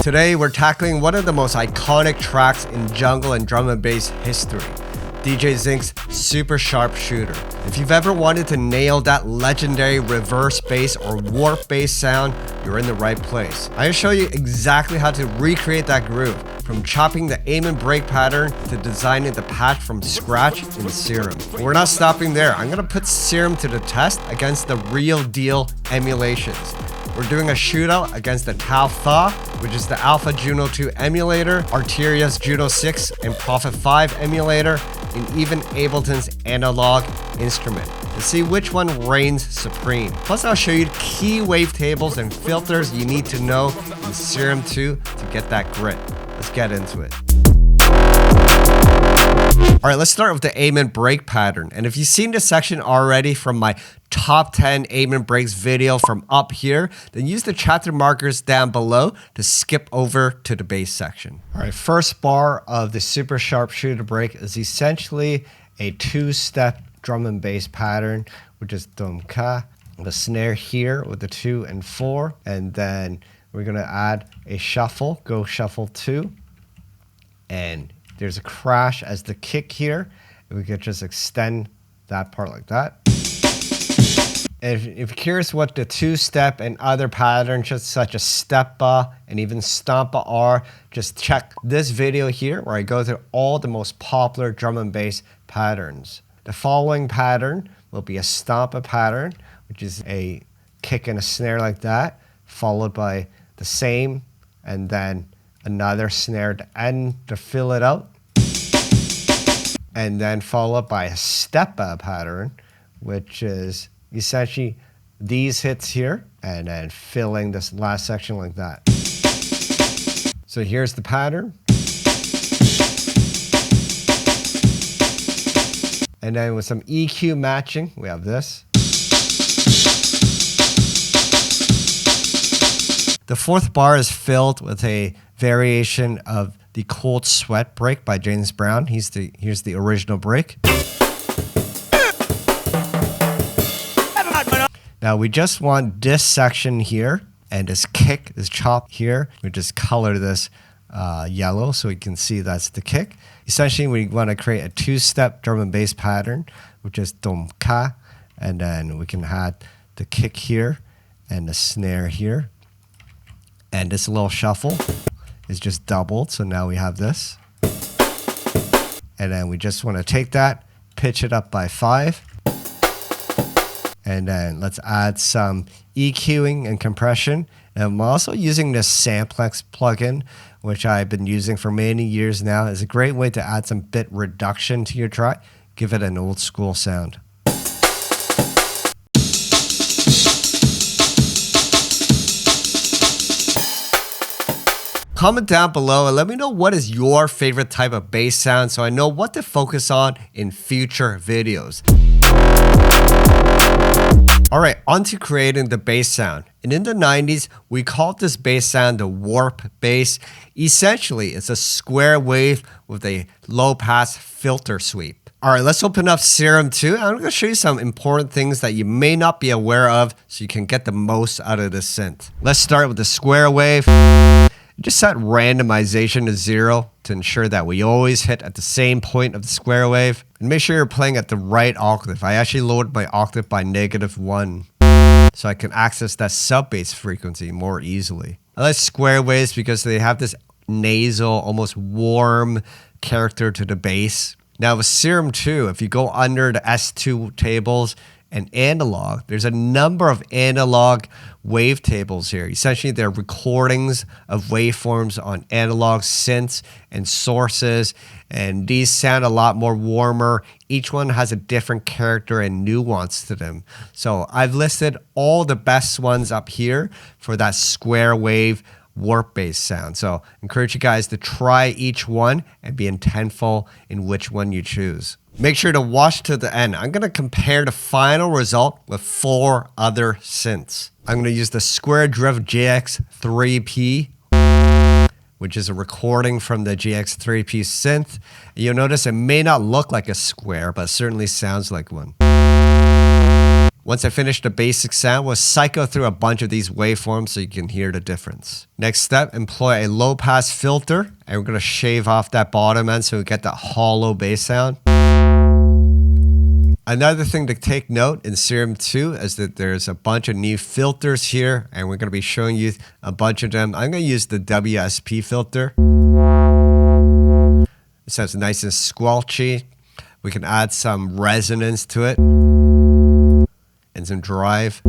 Today we're tackling one of the most iconic tracks in jungle and drum and bass history, DJ Zinx's Super Sharp Shooter. If you've ever wanted to nail that legendary reverse bass or warp bass sound, you're in the right place. I'm gonna show you exactly how to recreate that groove, from chopping the aim and break pattern to designing the patch from scratch in Serum. But we're not stopping there. I'm gonna put Serum to the test against the real deal emulations. We're doing a shootout against the tal-pha, which is the 𝗙𝗙𝗘𝗘 emulator, Arteria's Juno 6 and Prophet 5 emulator, and even Ableton's analog instrument, to see which one reigns supreme. Plus, I'll show you key wavetables and filters you need to know in Serum 2 to get that grit. Let's get into it. Alright, let's start with the aim and break pattern. And if you've seen this section already from my top 10 aim and breaks video from up here, then use the chapter markers down below to skip over to the bass section. Alright, first bar of the Super Sharp Shooter break is essentially a two-step drum and bass pattern, which is 𝗙𝗥𝗘𝗘, the snare here with the 2 and 4, and then we're going to add a shuffle, go shuffle 2, and there's a crash as the kick here, and we could just extend that part like that. And if you're curious what the two-step and other patterns, just such as 𝗙𝗢𝗢𝗪 and even 𝗙𝗢𝗢𝗪 are, just check this video here where I go through all the most popular drum and bass patterns. The following pattern will be a 𝗙𝗢𝗢𝗪 pattern, which is a kick and a snare like that, followed by the same, and then another snare to end to fill it out, and then followed by a 𝗙𝗢𝗢𝗪 pattern, which is essentially these hits here, and then filling this last section like that. So here's the pattern. And then with some EQ matching, we have this. The fourth bar is filled with a variation of the Cold Sweat break by James Brown. Here's the original break. Now we just want this section here and this kick, this chop here. We just color this yellow so we can see that's the kick. Essentially, we want to create a two-step drum and bass pattern, which is 𝗙𝗥𝗘𝗘, and then we can add the kick here and the snare here. And this little shuffle is just doubled, so now we have this. And then we just want to take that, pitch it up by 5. And then let's add some EQing and compression. And I'm also using this Samplex plugin, which I've been using for many years now. It's a great way to add some bit reduction to your track, give it an old school sound. Comment down below and let me know what is your favorite type of bass sound so I know what to focus on in future videos. Alright, on to creating the bass sound. And in the 90s, we called this bass sound the warp bass. Essentially, it's a square wave with a low-pass filter sweep. Alright, let's open up Serum 2. I'm going to show you some important things that you may not be aware of so you can get the most out of this synth. Let's start with the square wave. Just set randomization to 0 to ensure that we always hit at the same point of the square wave. And make sure you're playing at the right octave. I actually lowered my octave by -1 so I can access that sub-bass frequency more easily. I like square waves because they have this nasal, almost warm character to the bass. Now with Serum 2, if you go under the S2 tables and analog, there's a number of analog wavetables here. Essentially, they're recordings of waveforms on analog synths and sources, and these sound a lot more warmer. Each one has a different character and nuance to them. So I've listed all the best ones up here for that square wave warp bass sound. So I encourage you guys to try each one and be intentful in which one you choose. Make sure to watch to the end. I'm going to compare the final result with 4 other synths. I'm going to use the 𝗙𝗔𝗩𝗘 GX3P, which is a recording from the GX3P synth. You'll notice it may not look like a square, but it certainly sounds like one. Once I finish the basic sound, we'll cycle through a bunch of these waveforms so you can hear the difference. Next step, employ a low pass filter, and we're going to shave off that bottom end so we get that hollow bass sound. Another thing to take note in Serum 2 is that there's a bunch of new filters here, and we're going to be showing you a bunch of them. I'm going to use the WSP filter. It sounds nice and squelchy. We can add some resonance to it and some drive.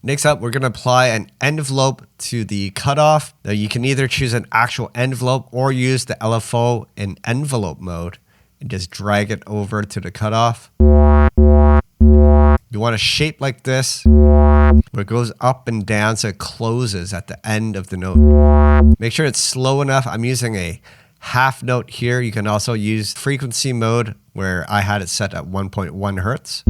Next up, we're going to apply an envelope to the cutoff. Now you can either choose an actual envelope or use the LFO in envelope mode and just drag it over to the cutoff. You want a shape like this where it goes up and down so it closes at the end of the note. Make sure it's slow enough. I'm using a half note here. You can also use frequency mode where I had it set at 1.1 hertz.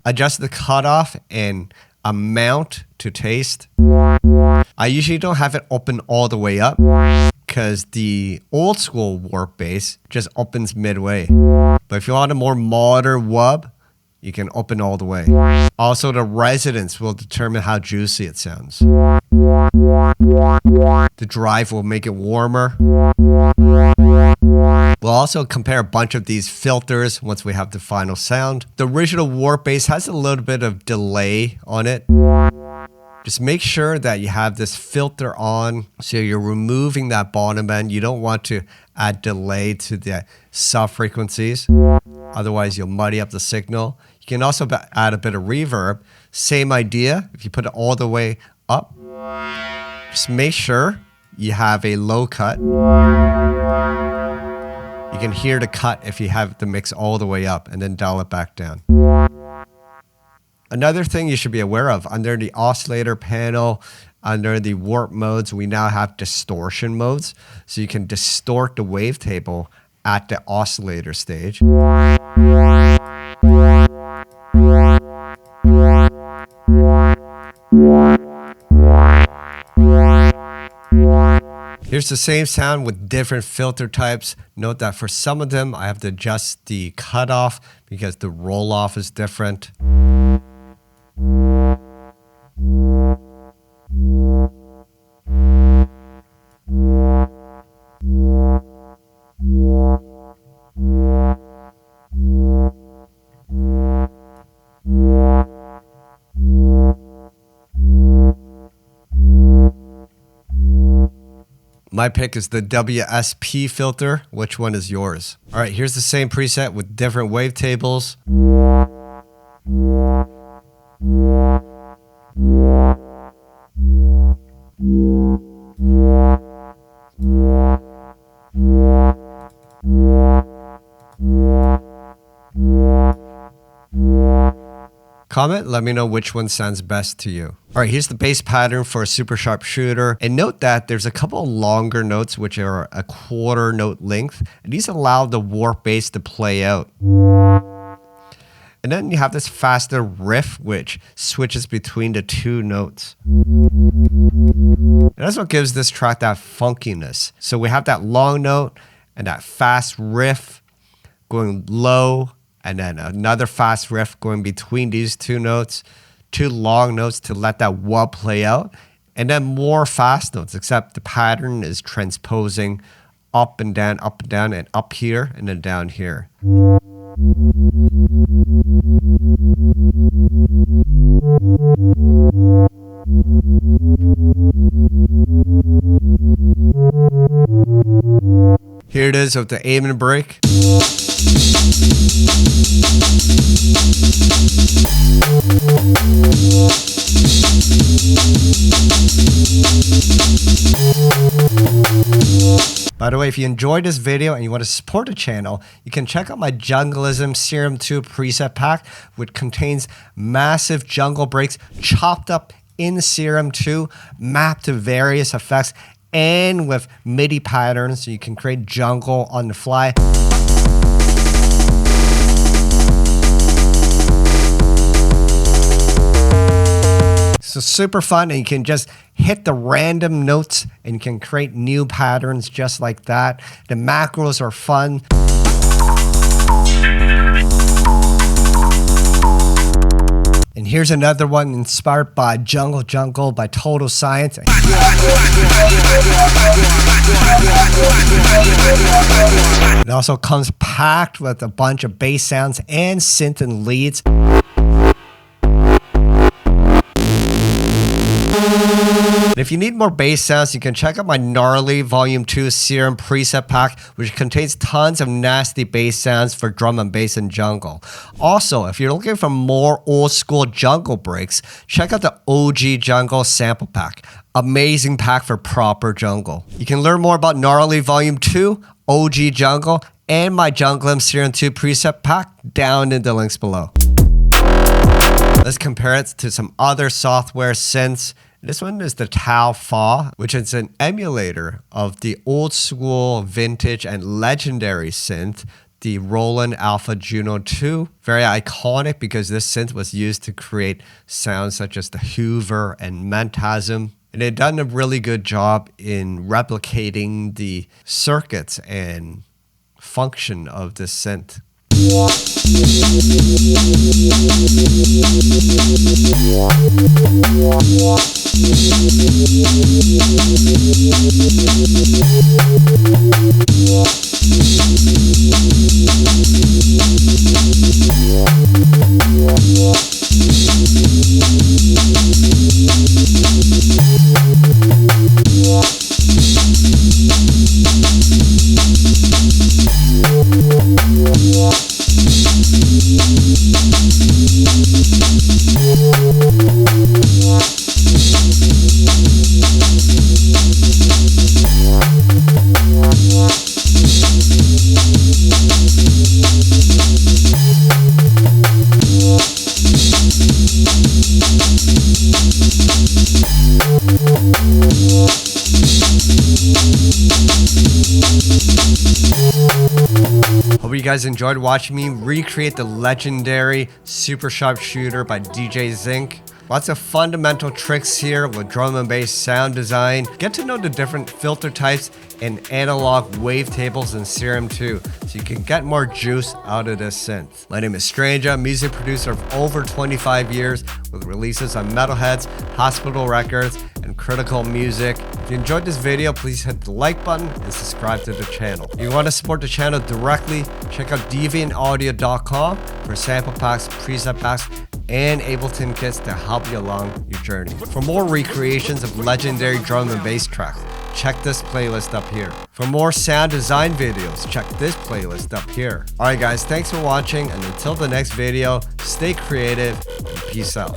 Adjust the cutoff and amount to taste. I usually don't have it open all the way up because the old school warp bass just opens midway. But if you want a more modern wub, you can open all the way. Also, the resonance will determine how juicy it sounds. The drive will make it warmer. We'll also compare a bunch of these filters once we have the final sound. The original warp bass has a little bit of delay on it. Just make sure that you have this filter on so you're removing that bottom end. You don't want to add delay to the sub frequencies. Otherwise, you'll muddy up the signal. You can also add a bit of reverb. Same idea. If you put it all the way up, just make sure you have a low cut. You can hear the cut if you have the mix all the way up and then dial it back down. Another thing you should be aware of, under the oscillator panel, under the warp modes, we now have distortion modes. So you can distort the wavetable at the oscillator stage. Here's the same sound with different filter types. Note that for some of them, I have to adjust the cutoff because the roll-off is different. My pick is the WSP filter. Which one is yours? All right, here's the same preset with different wavetables. Comment, let me know which one sounds best to you. All right, here's the bass pattern for a super sharp shooter. And note that there's a couple longer notes which are a quarter note length. And these allow the warp bass to play out. And then you have this faster riff which switches between the two notes. And that's what gives this track that funkiness. So we have that long note and that fast riff going low, and then another fast riff going between these two notes, two long notes to let that wub play out, and then more fast notes, except the pattern is transposing up and down, and up here, and then down here. Here it is with the aim and break. By the way, if you enjoyed this video and you want to support the channel, you can check out my Jungleism Serum 2 preset pack, which contains massive jungle breaks chopped up in Serum 2, mapped to various effects, and with MIDI patterns so you can create jungle on the fly. So super fun, and you can just hit the random notes and you can create new patterns just like that. The macros are fun. And here's another one inspired by 𝗙𝗛𝗘𝗘 by Total Science. It also comes packed with a bunch of bass sounds and synth and leads. And if you need more bass sounds, you can check out my gnarly Volume 2 Serum preset pack, which contains tons of nasty bass sounds for drum and bass and jungle. Also, if you're looking for more old school jungle breaks, check out the OG Jungle sample pack. Amazing pack for proper jungle. You can learn more about gnarly Volume 2, OG Jungle, and my 𝗙𝗛𝗘𝗚𝗪 Serum 2 preset pack down in the links below. Let's compare it to some other software synths. This one is the tal-pha, which is an emulator of the old school, vintage, and legendary synth, the Roland Alpha Juno 2. Very iconic because this synth was used to create sounds such as the Hoover and Mentasm. And they've done a really good job in replicating the circuits and function of this synth. Hope you guys enjoyed watching me recreate the legendary Super Sharpshooter by DJ Zinc. Lots of fundamental tricks here with drum and bass sound design. Get to know the different filter types and analog wavetables in Serum 2 so you can get more juice out of this synth. My name is STRANJAH, music producer of over 25 years with releases on Metalheadz, Hospital Records, and Critical Music. If you enjoyed this video, please hit the like button and subscribe to the channel. If you want to support the channel directly, check out deviantaudio.com for sample packs, preset packs, and Ableton kits to help you along your journey. For more recreations of legendary drum and bass tracks, check this playlist up here. For more sound design videos, check this playlist up here. Alright guys, thanks for watching, and until the next video, stay creative and peace out.